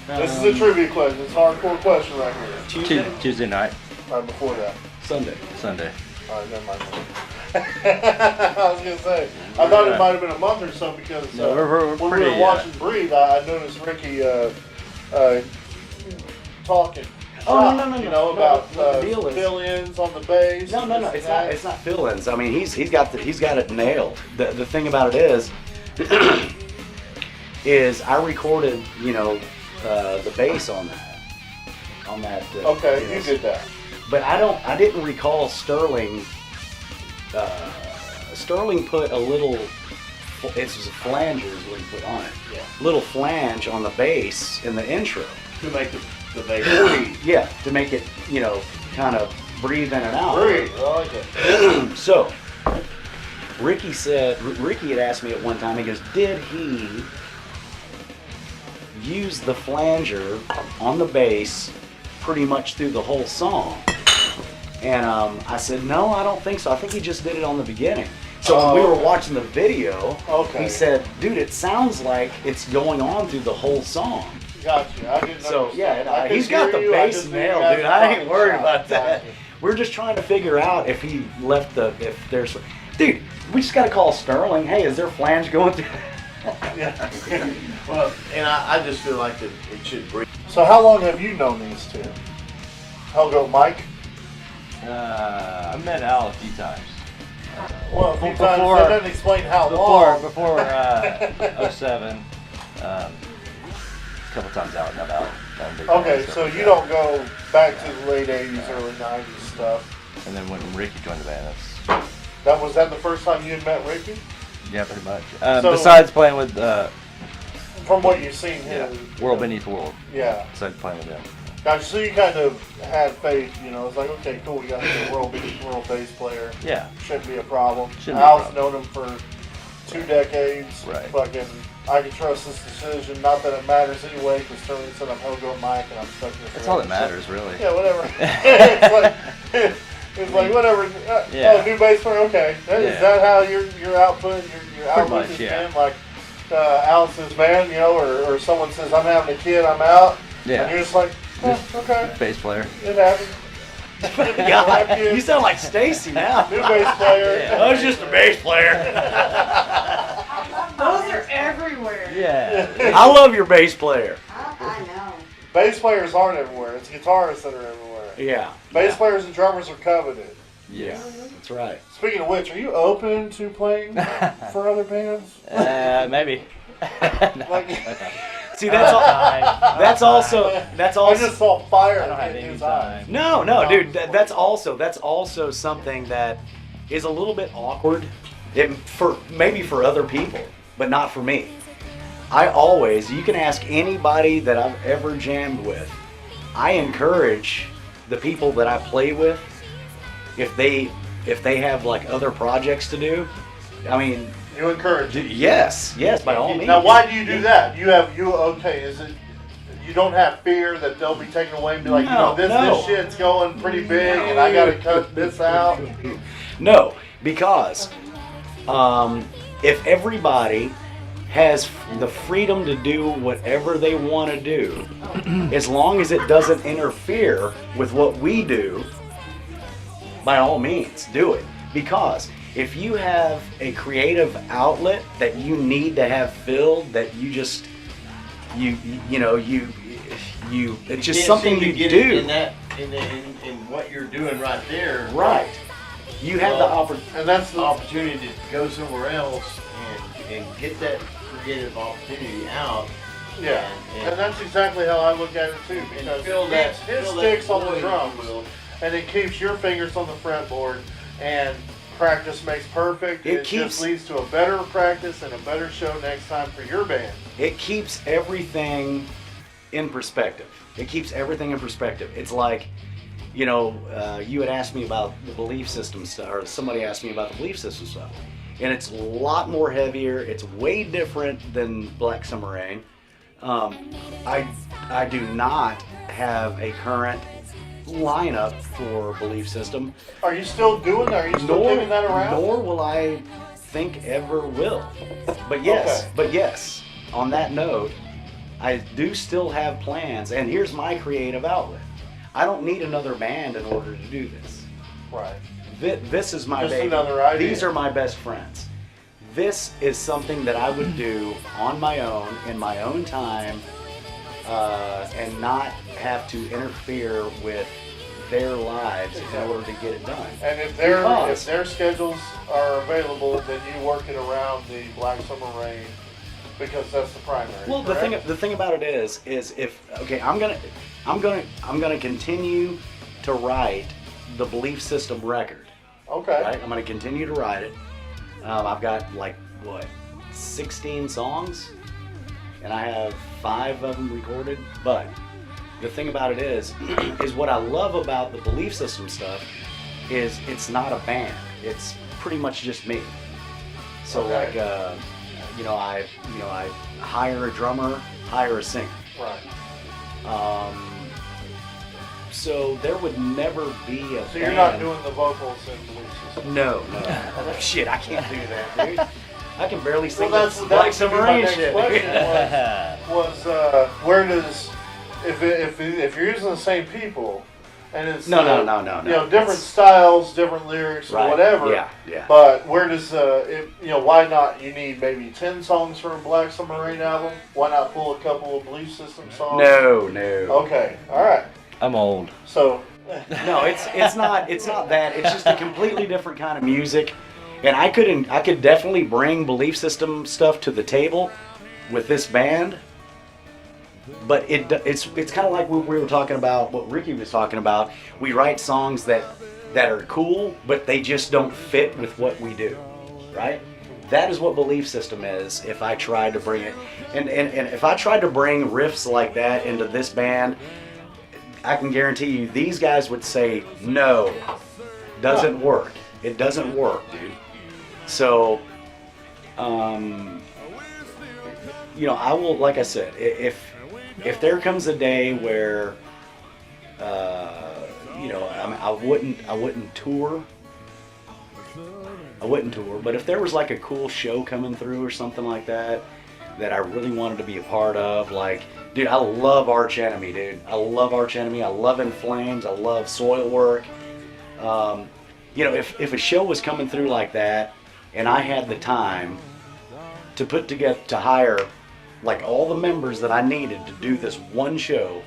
This is a trivia question. It's a hardcore question right here. Tuesday night, Right before that. Sunday. Sunday. All right, never mind. I was gonna say, I thought it might have been a month or so because No, we're when pretty, we were watching Breathe, I noticed Ricky talking. Oh, no. You know No, about the deal is- fill-ins on the bass. No, this it's and that. not. It's not fill-ins. I mean, he's got it nailed. The thing about it is I recorded, you know, the bass on that. Okay, you know, you did that. But I didn't recall Sterling. Sterling put a little. It's a flanger is what he put on it. Yeah. Little flange on the bass in the intro. To make the bass breathe. Yeah, to make it, you know, kind of breathe in and out. Breathe. I like it. So, Ricky had asked me at one time, he goes, did he use the flanger on the bass pretty much through the whole song? And I said, no, I don't think so. I think he just did it on the beginning. So when we were watching the video, Okay. he said, dude, it sounds like it's going on through the whole song. Gotcha. I didn't So understand. yeah, I couldn't he's got the hear you, I bass just knew you nailed, guys dude. were I ain't talking worried shop. about that. Gotcha. We're just trying to figure out if he left if there's, dude. We just got to call Sterling. Hey, is there flange going through? Well, and I just feel like that it should breathe. So how long have you known these two? Hellgoat Mike? I met Al a few times. Well, a few Before- times. That doesn't explain how long. Before 07, a couple times out, not out. Okay, so you don't go back to the late 80s, early 90s stuff. And then when Ricky joined the band, Was that the first time you had met Ricky? yeah, pretty much. So- Besides playing with From what you've seen him. World Beneath World, Yeah. besides playing with them. Gotcha. So you kind of had faith, you know, it's like, okay, cool, we got a world bass player. Yeah. Shouldn't be a problem. Shouldn't be a Al's problem. known him for 2 decades. Right. Fucking, I can trust this decision. Not that it matters anyway, because Sterling said I'm Hellgoat Mike and I'm stuck in this. That's all that matters, really. Yeah, whatever. it's like whatever. Yeah. Oh, new bass player. Okay, is that how your output, your outlook much, has yeah. been? Like Alan says, man, you know, or someone says I'm having a kid, I'm out. Yeah. And you're just like, okay, Bass player. it happens. God, you sound like Stacy now. New bass player. I was just a bass player. Those are everywhere. Yeah. I love your bass player. I know. Bass players aren't everywhere. It's guitarists that are everywhere. Yeah. Bass players and drummers are coveted. Yeah, that's right. Speaking of which, are you open to playing for other bands? Maybe. Like, See, that's also I just saw fire I don't have in any his eyes. time. no, dude. That's also something that is a little bit awkward, maybe for other people, but not for me. You can ask anybody that I've ever jammed with. I encourage the people that I play with, if they have like other projects to do. I mean, You encourage it. yes, by all means. Now, why do you do that? Is it you don't have fear that they'll be taken away and be like, No. this shit's going pretty big and I gotta cut this out? No, because if everybody has the freedom to do whatever they want to do, as long as it doesn't interfere with what we do, by all means, do it. Because if you have a creative outlet that you need to have filled, that you just, it's just something you do. In what you're doing right there. Right. You have the opportunity. And that's the Opportunity to go somewhere else and get that creative opportunity out. yeah. And that's exactly how I look at it too, because it sticks on the drums, and it keeps your fingers on the fretboard, and practice makes perfect. It just leads to a better practice and a better show next time for your band. It keeps everything in perspective. It's like, you had asked me about the belief system stuff, or somebody asked me about the belief system stuff. And it's a lot more heavier. It's way different than Black Summer Rain. I do not have a current lineup for Belief System. Are you still doing that? Are you still kicking that around? Nor will I think ever will. But yes, on that note, I do still have plans, and here's my creative outlet. I don't need another band in order to do this. Right. This is my Just baby. another idea. These are my best friends. This is something that I would do on my own, in my own time, and not have to interfere with their lives in order to get it done. And if their schedules are available, then you work it around the Black Summer Rain, because that's the primary. Well, the thing about it is if I'm gonna continue to write the Belief System record. Okay. Right? I'm gonna continue to write it. I've got 16 songs, and I have 5 of them recorded. But the thing about it is what I love about the Belief System stuff is it's not a band. It's pretty much just me. So Okay. I hire a drummer, hire a singer. Right. So there would never be a So band. you're not doing the vocals in Belief System? No. Shit, I can't do that, dude. I can barely sing Well, the that Black was gonna be Summer my Rain next shit. question was where does, if you're using the same people, and it's No. different styles, different lyrics, Right. or whatever. Yeah. But where does why not? You need maybe 10 songs for a Black Summer Rain album. Why not pull a couple of Belief System songs? No. Okay. All right. I'm old. So. No, it's not that. It's just a completely different kind of music, and I could definitely bring Belief System stuff to the table with this band. But it's kind of like what we were talking about, what Ricky was talking about. We write songs that are cool, but they just don't fit with what we do, right? That is what Belief System is. If I tried to bring it, and if I tried to bring riffs like that into this band, I can guarantee you these guys would say, no, doesn't work. It doesn't work, dude. So you know, I will, like I said, if there comes a day where, you know, I wouldn't tour. I wouldn't tour, but if there was like a cool show coming through or something like that I really wanted to be a part of, like, dude, I love Arch Enemy, dude. I love Arch Enemy. I love In Flames. I love Soilwork. You know, if a show was coming through like that, and I had the time to put together, to hire like all the members that I needed to do this one show,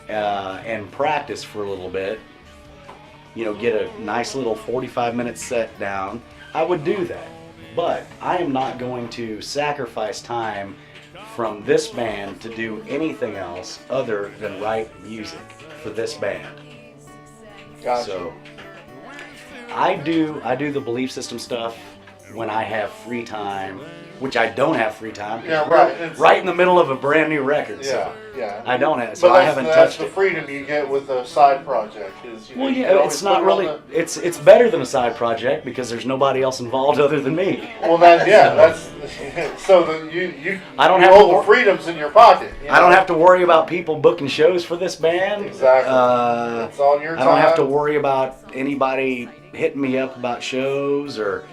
and practice for a little bit, you know, get a nice little 45-minute set down, I would do that. But I am not going to sacrifice time from this band to do anything else other than write music for this band. Gotcha. So I do the belief system stuff when I have free time, which I don't have free time. Yeah, right. Right in the middle of a brand new record. Yeah, So yeah. I don't have, so But I haven't that's touched the it. freedom you get with a side project. Is, you know, Well, you can yeah, always it's not put it really. on It's better than a side project because there's nobody else involved other than me. Well, that that's so that you I don't you have to hold wor- the freedoms in your pocket. You I don't know? have to worry about people booking shows for this band. Exactly. It's all your I don't have to time. worry about anybody hitting me up about shows or,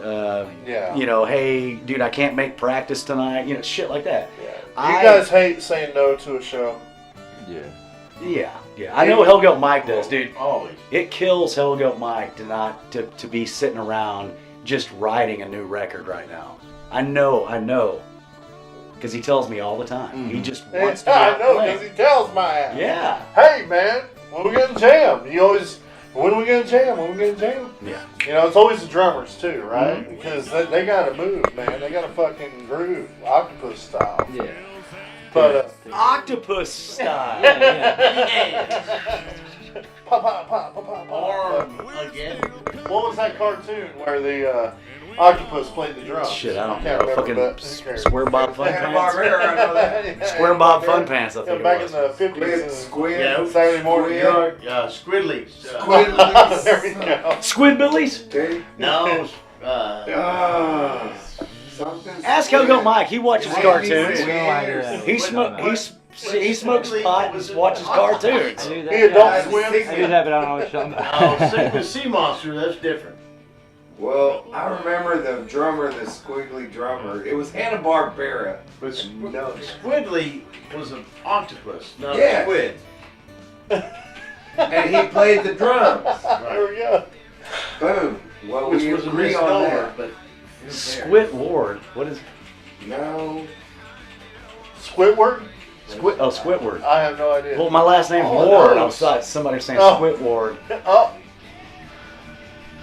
Yeah. you know, hey, dude, I can't make practice tonight. You know, shit like that. Yeah. You guys hate saying no to a show. Yeah. I know Hellgoat Mike does, dude. Always. It kills Hellgoat Mike to be sitting around just writing a new record right now. I know. Because he tells me all the time. He just wants to be I out know, playing. because he tells my ass. Yeah. Hey, man, when we gonna jam? You always, when are we gonna jam? When are we gonna jam? Yeah. You know, it's always the drummers too, right? Because they gotta move, man. They gotta fucking groove, octopus style. Yeah. But Octopus style. pop, pop, pop, pop, pop, Or pop. again. What was that cartoon where the octopus played the drums? Shit, I don't can't know. remember, Fucking but who cares? Square Bob Fun Pants. Hanna-Barbera, I know that. Square Bob Fun Pants, I Yeah, think back it was. in the 50s. Squid. Yeah, Saturday morning. Squidleys. There we go. Squidbillies? No. Ask Hellgoat Mike. He watches cartoons. Yeah. He smokes pot and watches cartoons. I do He adult swim. I do that, but I don't know what you're talking about. Oh, the sea monster, that's different. Well, I remember the drummer, the squiggly drummer. It was Hanna-Barbera. But Squidly was an octopus, not Yeah. a squid. And he played the drums. There we go. Boom. Well, Which we was a agree on misnomer, that. but Squid Ward. What is No. Squidward? Squid? Oh, Squidward. I have no idea. Well, my last name's Oh, Ward. no. I thought somebody was saying Oh. Squid Ward. Oh.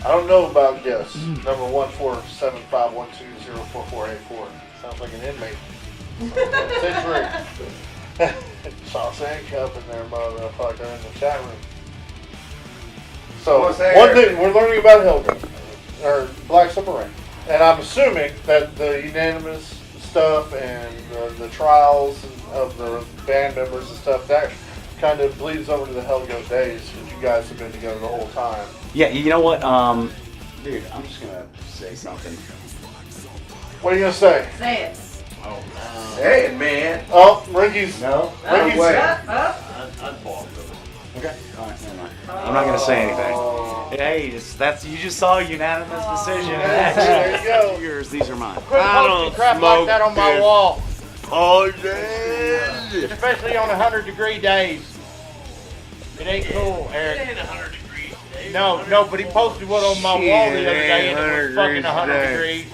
I don't know about guess. Number 14751204484. Sounds like an inmate. Century. Saw Sandcup in there, motherfucker, in the chat room. So, What's that? one thing, we're learning about Hellgoat, or Black Submarine. And I'm assuming that the unanimous stuff and the trials of the band members and stuff, that kind of bleeds over to the Hellgoat days, because you guys have been together the whole time. Yeah, you know what? Dude, I'm just gonna say something. What are you going to say? Say it. Say it, man. Oh, Ricky's... No. Ricky's... Wait. I'd fall for it. Okay. All right, never mind. I'm not gonna say anything. Hey, you just saw a unanimous decision. There you go. Yours. These are mine. I don't crap like that on my wall, Oh, yeah. especially on 100-degree days. It ain't cool, Eric. It ain't 100 degrees today. No, but he posted one on my wall the other day, and it was fucking 100 degrees.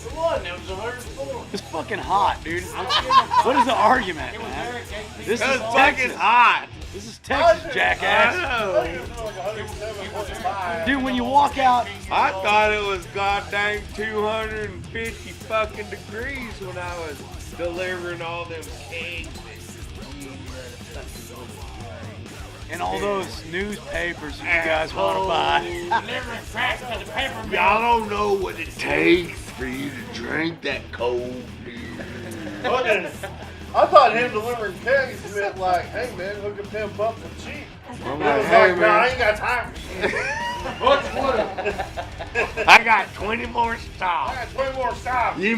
It wasn't, it was 104. It's fucking hot, dude. What is the argument, man? This is Texas. hot. This is Texas, jackass. Dude, when you walk out, I thought it was goddamn 250 fucking degrees when I was delivering all them cakes. and all those newspapers you guys want to buy. Y'all don't know what it takes for you to drink that cold beer. I thought him delivering kegs meant like, hey man, hook a pimp up and cheap. I'm I like, was hey like, nah, I man. ain't got time for shit. I got 20 more stops. I got 20 more stops. You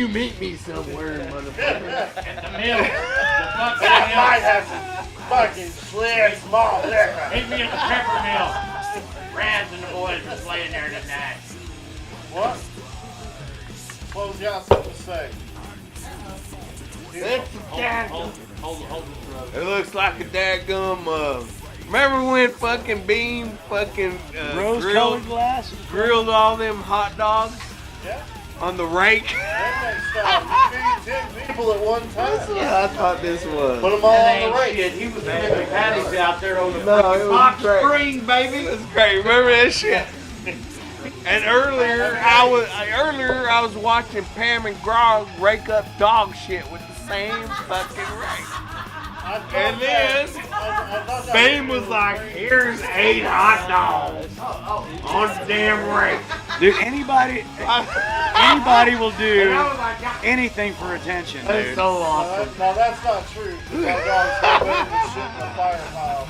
meet me somewhere, motherfucker. In the middle. The I might have some fucking sled small liquor. Meet me at the pepper mill. Rams and the boys were playing there tonight. What? What was y'all supposed to say? That's the candle. Hold It looks like a dadgum, remember when fucking Beam fucking Rose-colored glasses. grilled all them hot dogs Yeah. on the rake? That next time, you feed 10 people at one time. Yeah, I thought this was. Put them all on the rate. shit. He was making patties out there on the No, it was box great. spring, baby. It was great. Remember that shit? And earlier I was watching Pam and Grog rake up dog shit with the same fucking rake. And then Beam was like, "Here's 8 hot dogs on the damn rake." Dude, anybody will do anything for attention, That's dude. so awesome. No, that's not true. That dog's so big and shit in the fire pile.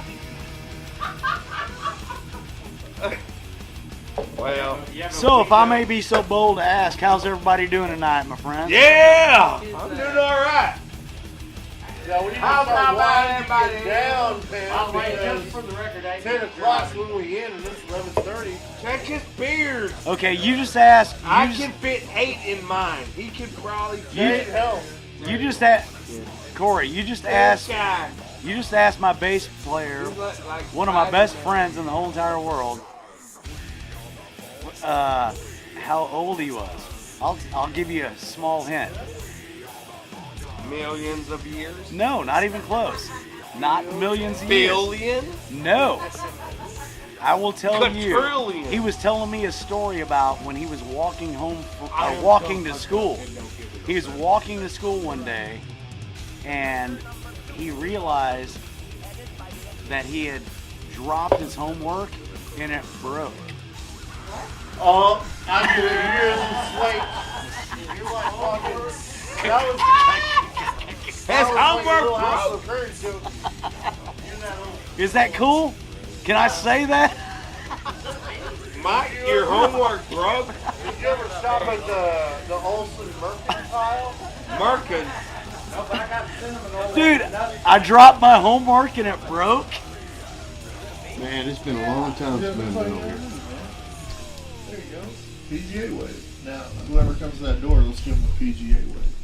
Well, So, if I may be so bold to ask, how's everybody doing tonight, my friend? yeah, I'm doing all right. Yeah, we need to How start about winding everybody it down, By the way, Pam, just for the record, ain't 10 o'clock's when we end, and it's 11:30. Check his beard. Okay, you just asked. I can fit 8 in mine. He could probably Need fit. help. You just asked, Corey. You just asked. Guy. You just asked my bass player, one of my best friends in the whole entire world, how old he was. I'll give you a small hint. Millions of years. No, not even close. Not millions of years. Billion. No. I will tell you. Quadrillion. He was telling me a story about when he was walking home, walking to school. He was walking to school one day, and he realized that he had dropped his homework and it broke. Oh, I get it. Here's the slate. You're like fucking. That was. His homework Little House broke. of Courage joke. You're not old. Is that cool? Can I say that? Mike, your homework broke. Did you ever stop at the Olsen Mercantile? Merkin. Dude, I dropped my homework and it broke. Man, it's been a long time since I've been over here. There you go. PGA wave. Now, whoever comes to that door, let's give them a PGA wave.